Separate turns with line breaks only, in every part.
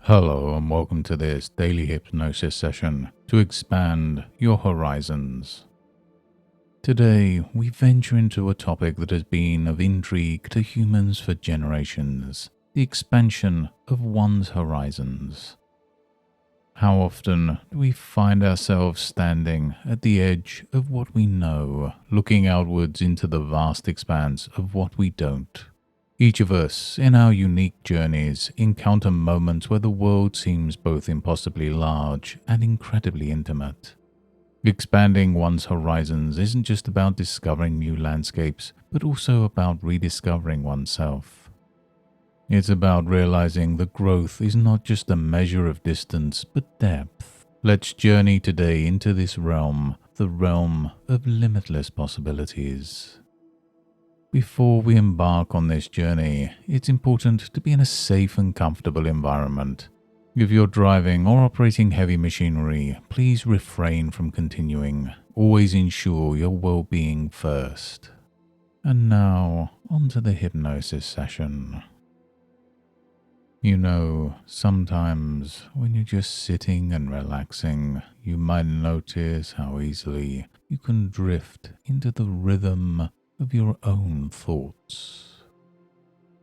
Hello and welcome to this daily hypnosis session to expand your horizons. Today, we venture into a topic that has been of intrigue to humans for generations: the expansion of one's horizons. How often do we find ourselves standing at the edge of what we know, looking outwards into the vast expanse of what we don't? Each of us, in our unique journeys, encounter moments where the world seems both impossibly large and incredibly intimate. Expanding one's horizons isn't just about discovering new landscapes, but also about rediscovering oneself. It's about realizing that growth is not just a measure of distance, but depth. Let's journey today into this realm, the realm of limitless possibilities. Before we embark on this journey, it's important to be in a safe and comfortable environment. If you're driving or operating heavy machinery, please refrain from continuing. Always ensure your well-being first. And now, onto the hypnosis session. You know, sometimes when you're just sitting and relaxing, you might notice how easily you can drift into the rhythm of your own thoughts.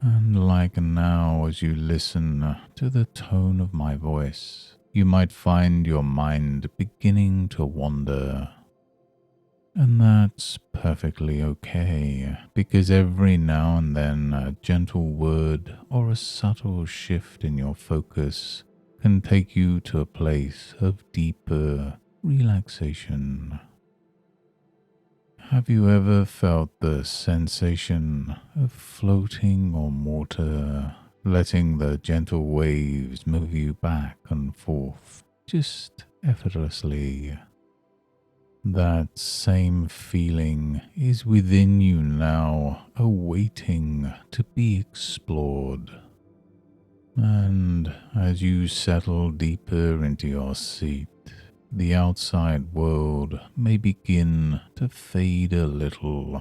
And like now, as you listen to the tone of my voice, you might find your mind beginning to wander. And that's perfectly okay, because every now and then a gentle word or a subtle shift in your focus can take you to a place of deeper relaxation. Have you ever felt the sensation of floating on water, letting the gentle waves move you back and forth, just effortlessly? That same feeling is within you now, awaiting to be explored. And as you settle deeper into your seat, the outside world may begin to fade a little.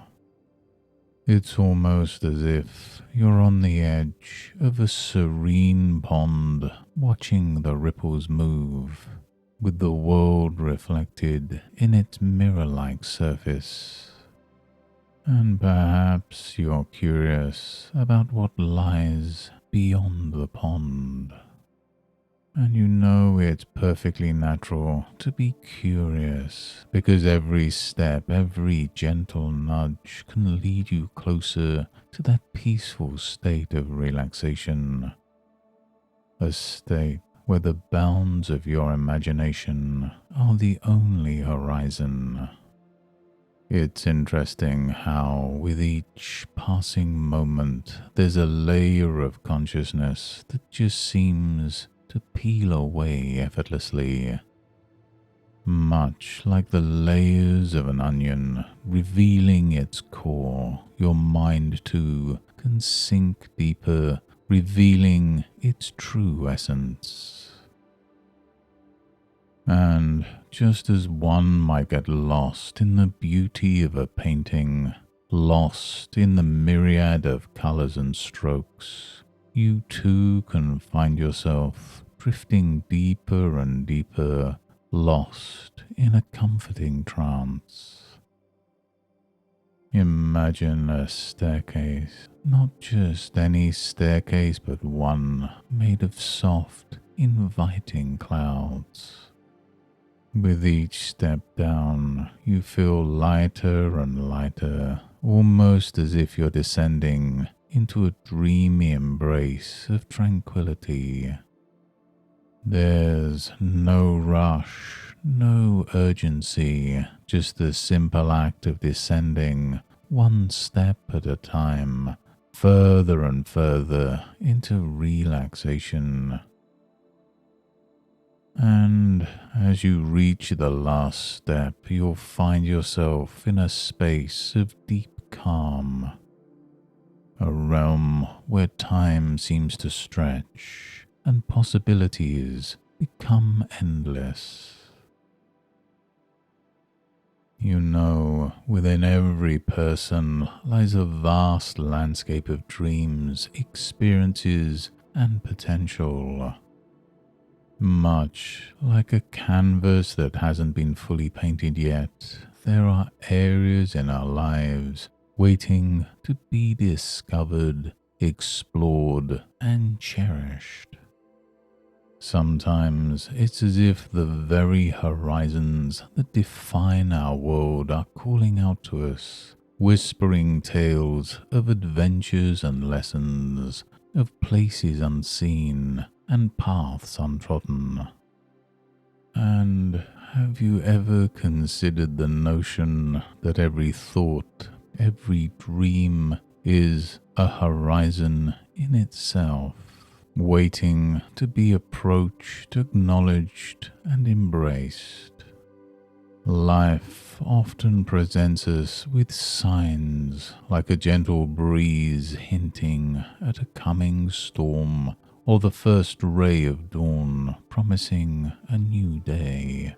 It's almost as if you're on the edge of a serene pond, watching the ripples move, with the world reflected in its mirror-like surface. And perhaps you're curious about what lies beyond the pond. And you know it's perfectly natural to be curious, because every step, every gentle nudge can lead you closer to that peaceful state of relaxation. A state where the bounds of your imagination are the only horizon. It's interesting how, with each passing moment, there's a layer of consciousness that just seems to peel away effortlessly, much like the layers of an onion, revealing its core. Your mind too can sink deeper, revealing its true essence. And just as one might get lost in the beauty of a painting, lost in the myriad of colors and strokes, you too can find yourself drifting deeper and deeper, lost in a comforting trance. Imagine a staircase, not just any staircase, but one made of soft, inviting clouds. With each step down, you feel lighter and lighter, almost as if you're descending into a dreamy embrace of tranquility. There's no rush, no urgency, just the simple act of descending one step at a time, further and further into relaxation. And as you reach the last step, you'll find yourself in a space of deep calm, a realm where time seems to stretch and possibilities become endless. You know, within every person lies a vast landscape of dreams, experiences, and potential. Much like a canvas that hasn't been fully painted yet, there are areas in our lives waiting to be discovered, explored, and cherished. Sometimes it's as if the very horizons that define our world are calling out to us, whispering tales of adventures and lessons, of places unseen and paths untrodden. And have you ever considered the notion that every thought, every dream is a horizon in itself, waiting to be approached, acknowledged, and embraced? Life often presents us with signs like a gentle breeze hinting at a coming storm, or the first ray of dawn promising a new day.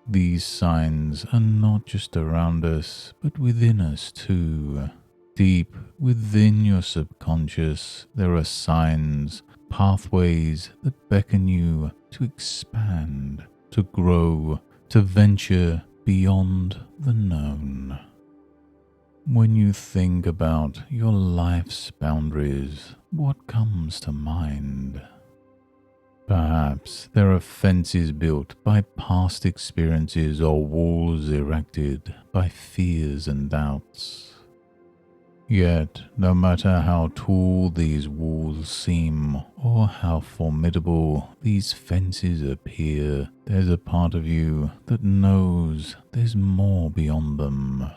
These signs are not just around us, but within us too. Deep within your subconscious, there are signs, pathways that beckon you to expand, to grow, to venture beyond the known. When you think about your life's boundaries, what comes to mind? Perhaps there are fences built by past experiences or walls erected by fears and doubts. Yet, no matter how tall these walls seem or how formidable these fences appear, there's a part of you that knows there's more beyond them.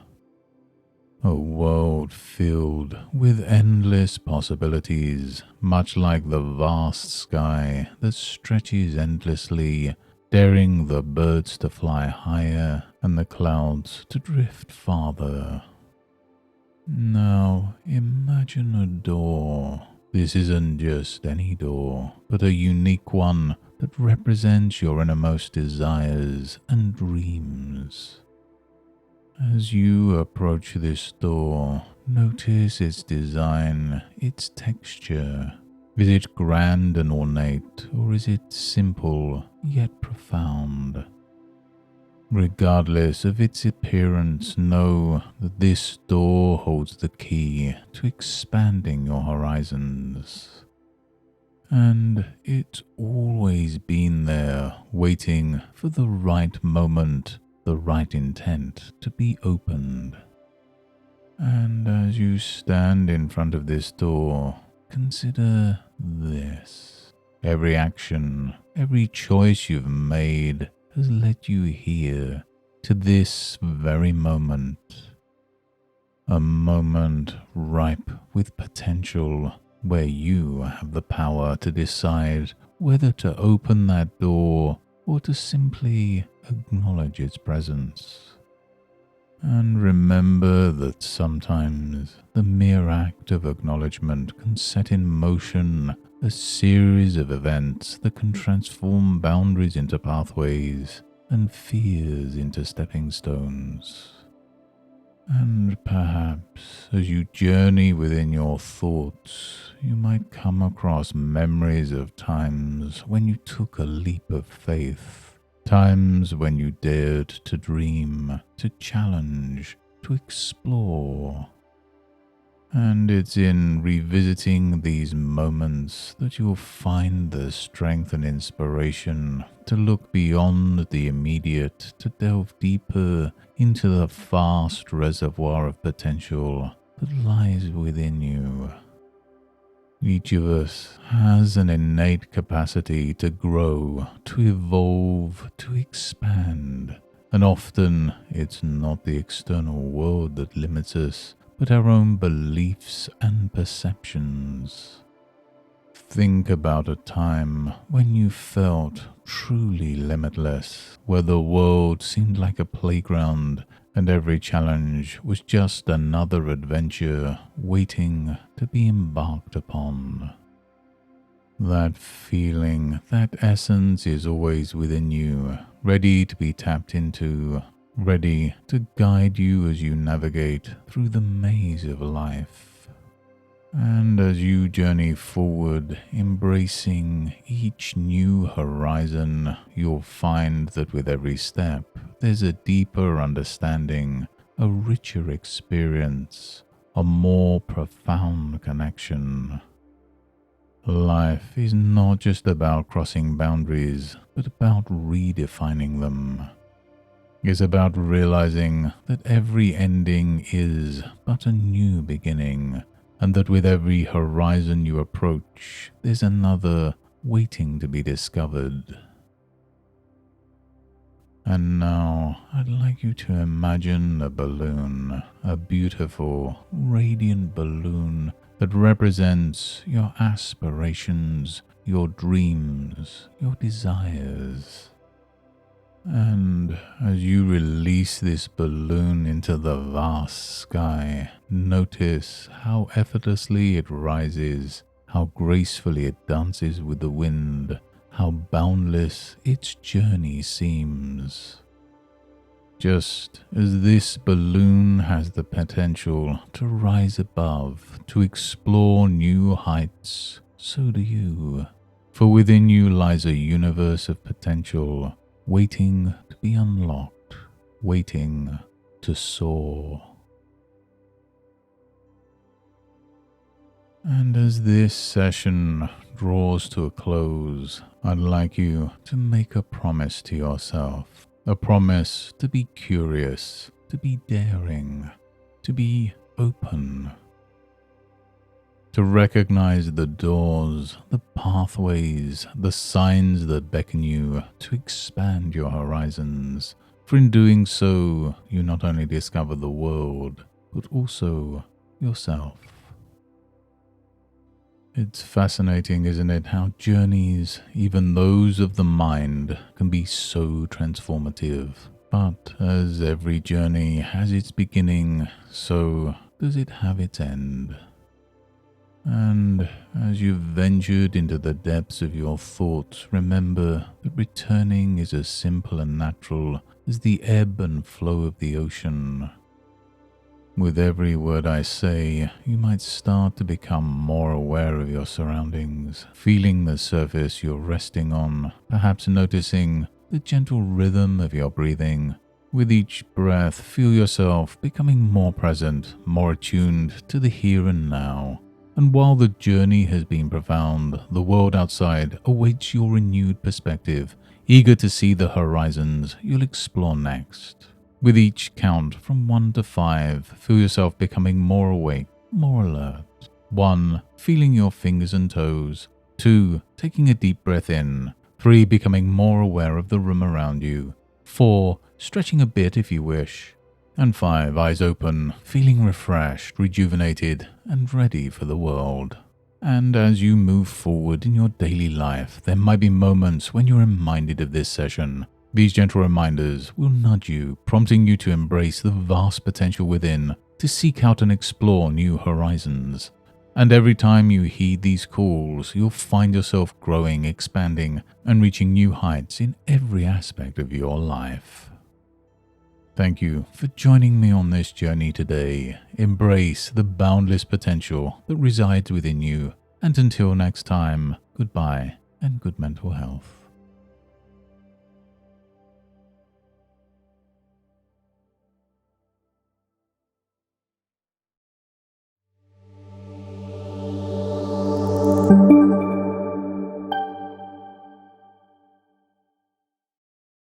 A world filled with endless possibilities, much like the vast sky that stretches endlessly, daring the birds to fly higher and the clouds to drift farther. Now imagine a door. This isn't just any door, but a unique one that represents your innermost desires and dreams. As you approach this door, notice its design, its texture. Is it grand and ornate, or is it simple yet profound? Regardless of its appearance, know that this door holds the key to expanding your horizons. And it's always been there, waiting for the right moment, the right intent to be opened. And as you stand in front of this door, consider this. Every action, every choice you've made has led you here to this very moment. A moment ripe with potential where you have the power to decide whether to open that door or to simply acknowledge its presence. And remember that sometimes the mere act of acknowledgement can set in motion a series of events that can transform boundaries into pathways and fears into stepping stones. And perhaps as you journey within your thoughts, you might come across memories of times when you took a leap of faith, times when you dared to dream, to challenge, to explore. And it's in revisiting these moments that you'll find the strength and inspiration to look beyond the immediate, to delve deeper into the vast reservoir of potential that lies within you. Each of us has an innate capacity to grow, to evolve, to expand. And often it's not the external world that limits us, but our own beliefs and perceptions. Think about a time when you felt truly limitless, where the world seemed like a playground and every challenge was just another adventure waiting to be embarked upon. That feeling, that essence is always within you, ready to be tapped into, ready to guide you as you navigate through the maze of life. And as you journey forward, embracing each new horizon, you'll find that with every step, there's a deeper understanding, a richer experience, a more profound connection. Life is not just about crossing boundaries, but about redefining them. It's about realizing that every ending is but a new beginning, and that with every horizon you approach, there's another waiting to be discovered. And now, I'd like you to imagine a balloon, a beautiful, radiant balloon that represents your aspirations, your dreams, your desires. And as you release this balloon into the vast sky, notice how effortlessly it rises, how gracefully it dances with the wind, how boundless its journey seems. Just as this balloon has the potential to rise above, to explore new heights, so do you. For within you lies a universe of potential, waiting to be unlocked, waiting to soar. And as this session draws to a close, I'd like you to make a promise to yourself, a promise to be curious, to be daring, to be open, to recognize the doors, the pathways, the signs that beckon you to expand your horizons. For in doing so, you not only discover the world, but also yourself. It's fascinating, isn't it, how journeys, even those of the mind, can be so transformative. But as every journey has its beginning, so does it have its end. And as you've ventured into the depths of your thoughts, remember that returning is as simple and natural as the ebb and flow of the ocean. With every word I say, you might start to become more aware of your surroundings, feeling the surface you're resting on, perhaps noticing the gentle rhythm of your breathing. With each breath, feel yourself becoming more present, more attuned to the here and now. And while the journey has been profound, the world outside awaits your renewed perspective, eager to see the horizons you'll explore next. With each count from 1 to 5, feel yourself becoming more awake, more alert. 1, feeling your fingers and toes. 2, taking a deep breath in. 3, becoming more aware of the room around you. 4, stretching a bit if you wish. And 5, eyes open, feeling refreshed, rejuvenated, and ready for the world. And as you move forward in your daily life, there might be moments when you're reminded of this session. These gentle reminders will nudge you, prompting you to embrace the vast potential within, to seek out and explore new horizons. And every time you heed these calls, you'll find yourself growing, expanding, and reaching new heights in every aspect of your life. Thank you for joining me on this journey today. Embrace the boundless potential that resides within you. And until next time, goodbye and good mental health.